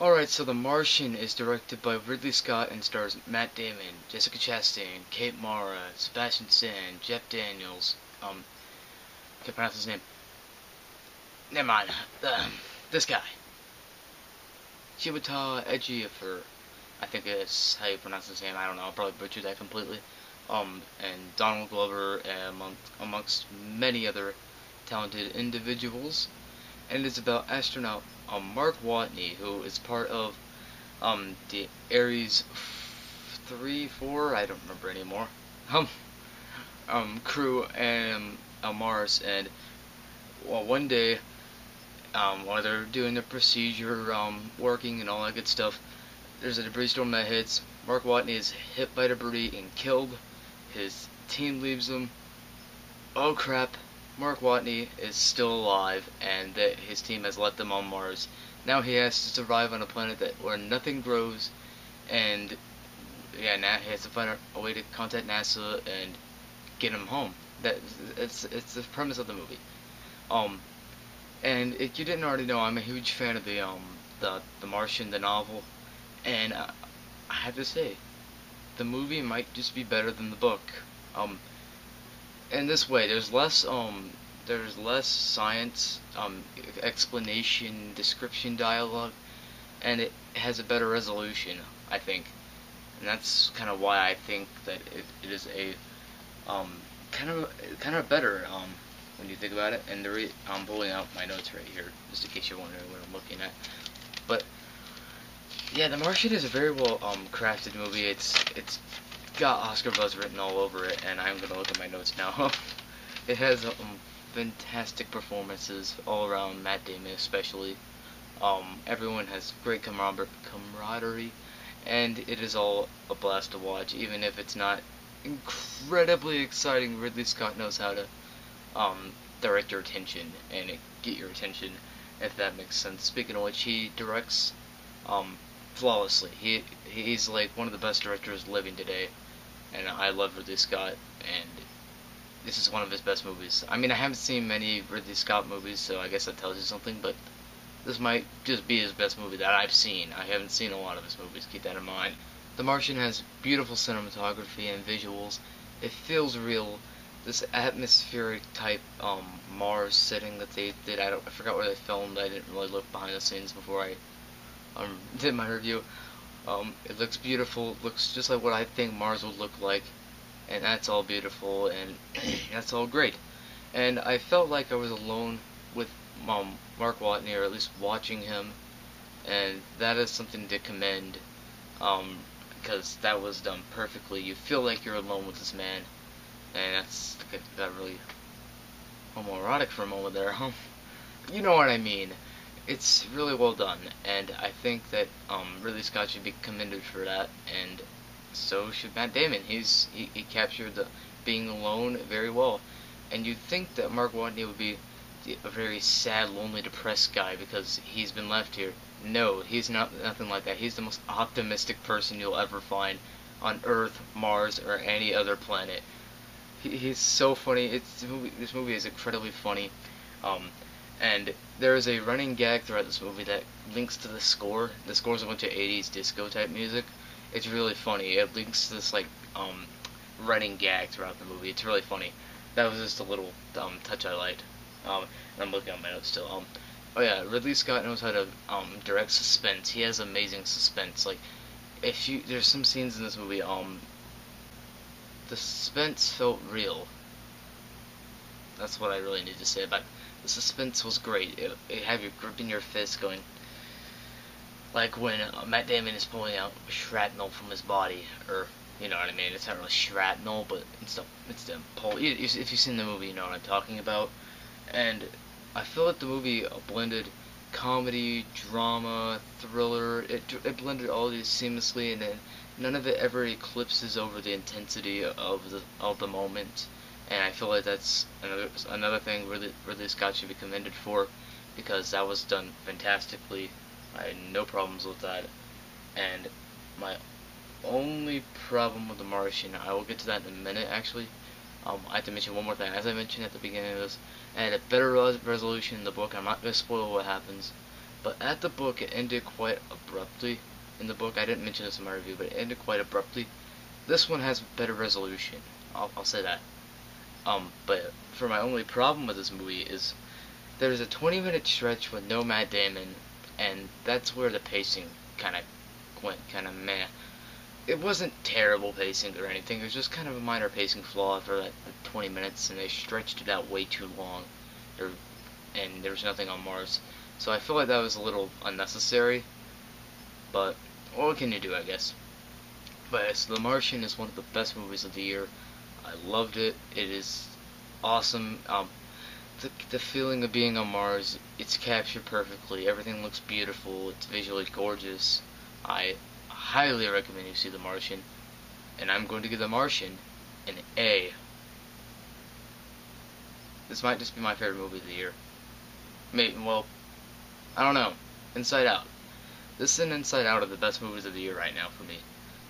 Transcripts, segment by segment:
Alright, so The Martian is directed by Ridley Scott and stars Matt Damon, Jessica Chastain, Kate Mara, Sebastian Stan, Jeff Daniels, can't pronounce his name. Never mind. This guy. Chiwetel Ejiofor, I think is how you pronounce his name. I don't know. I'll probably butcher that completely. And Donald Glover, amongst many other talented individuals. And it's about astronaut Mark Watney, who is part of the Ares 3, 4, I don't remember anymore. Crew and Mars, and well, one day, while they're doing the procedure, working and all that good stuff, there's a debris storm that hits. Mark Watney is hit by debris and killed. His team leaves him. Oh crap! Mark Watney is still alive, and that his team has left him on Mars. Now he has to survive on a planet where nothing grows, and yeah, now he has to find a way to contact NASA and get him home. It's the premise of the movie. And if you didn't already know, I'm a huge fan of the Martian, the novel, and I have to say, the movie might just be better than the book. In this way, there's less science, explanation, description, dialogue, and it has a better resolution, I think, and that's kind of why I think that it is a kind of better when you think about it. And I'm pulling out my notes right here just in case you're wondering what I'm looking at. But yeah, The Martian is a very well crafted movie. It's got Oscar buzz written all over it, and I'm gonna look at my notes now. It has fantastic performances all around, Matt Damon especially. Everyone has great camaraderie, and it is all a blast to watch, even if it's not incredibly exciting. Ridley Scott knows how to direct your attention and get your attention, if that makes sense. Speaking of which, he directs flawlessly. He's like one of the best directors living today, and I love Ridley Scott, and this is one of his best movies. I mean, I haven't seen many Ridley Scott movies, so I guess that tells you something, but this might just be his best movie that I've seen. I haven't seen a lot of his movies, keep that in mind. The Martian has beautiful cinematography and visuals. It feels real. This atmospheric type Mars setting that they did, I forgot where they filmed. I didn't really look behind the scenes before I did my review. It looks beautiful. It looks just like what I think Mars would look like, and that's all beautiful, and that's all great. And I felt like I was alone with Mark Watney, or at least watching him, and that is something to commend, because that was done perfectly. You feel like you're alone with this man, and that's got really homoerotic for a moment there. You know what I mean. It's really well done, and I think that Ridley Scott should be commended for that, and so should Matt Damon. He captured the being alone very well, and you'd think that Mark Watney would be a very sad, lonely, depressed guy because he's been left here. No, he's nothing like that. He's the most optimistic person you'll ever find on Earth, Mars, or any other planet. He's so funny. This movie is incredibly funny. And there is a running gag throughout this movie that links to the score. The score is a bunch of 80s disco type music. It's really funny. It links to this running gag throughout the movie. It's really funny. That was just a little touch I liked. And I'm looking at my notes still. Oh yeah, Ridley Scott knows how to direct suspense. He has amazing suspense. Like, there's some scenes in this movie. The suspense felt real. That's what I really need to say about it. The suspense was great. It had you gripping your fist, going like when Matt Damon is pulling out shrapnel from his body, or you know what I mean. It's not really shrapnel, but it's the pull. If you've seen the movie, you know what I'm talking about. And I feel like the movie blended comedy, drama, thriller. It blended all these seamlessly, and then none of it ever eclipses over the intensity of the moment. And I feel like that's another thing Ridley Scott should be commended for, because that was done fantastically. I had no problems with that. And my only problem with The Martian, I will get to that in a minute actually. I have to mention one more thing. As I mentioned at the beginning of this, I had a better resolution in the book. I'm not going to spoil what happens, But at the book, it ended quite abruptly. In the book, I didn't mention this in my review, but it ended quite abruptly. This one has better resolution. I'll say that. But for my only problem with this movie is there's a 20-minute stretch with no Matt Damon, and that's where the pacing kind of went kind of meh. It wasn't terrible pacing or anything. It was just kind of a minor pacing flaw for that 20 minutes, and they stretched it out way too long. And there was nothing on Mars. So I feel like that was a little unnecessary. But what can you do, I guess? But so The Martian is one of the best movies of the year. I loved it. It is awesome. The feeling of being on Mars, it's captured perfectly. Everything looks beautiful. It's visually gorgeous. I highly recommend you see The Martian. And I'm going to give The Martian an A. This might just be my favorite movie of the year. Maybe, well, I don't know. Inside Out. This and Inside Out are the best movies of the year right now for me.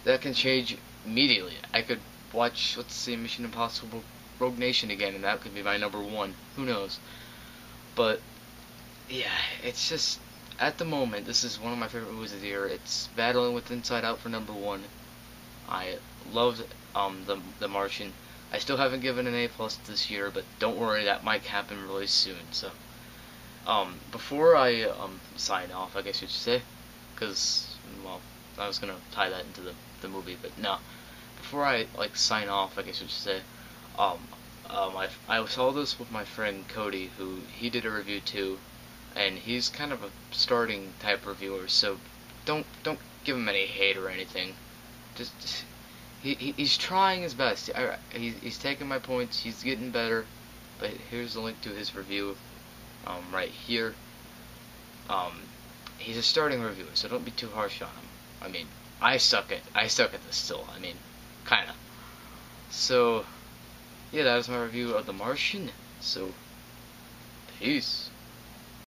That can change immediately. I could watch, let's see, Mission Impossible Rogue Nation again, and that could be my number one. Who knows? But, yeah, it's just, at the moment, this is one of my favorite movies of the year. It's battling with Inside Out for number one. I loved the Martian. I still haven't given an A+ this year, but don't worry, that might happen really soon. So, before I sign off, I guess you should say, because, well, I was gonna tie that into the movie, but no. Before I sign off, I guess you should say, I saw this with my friend Cody, who he did a review too, and he's kind of a starting type reviewer, so don't give him any hate or anything. Just he's trying his best. He's taking my points. He's getting better. But here's the link to his review, right here. He's a starting reviewer, so don't be too harsh on him. I mean, I suck at this still. I mean, kinda. So, yeah, that was my review of The Martian. So, peace.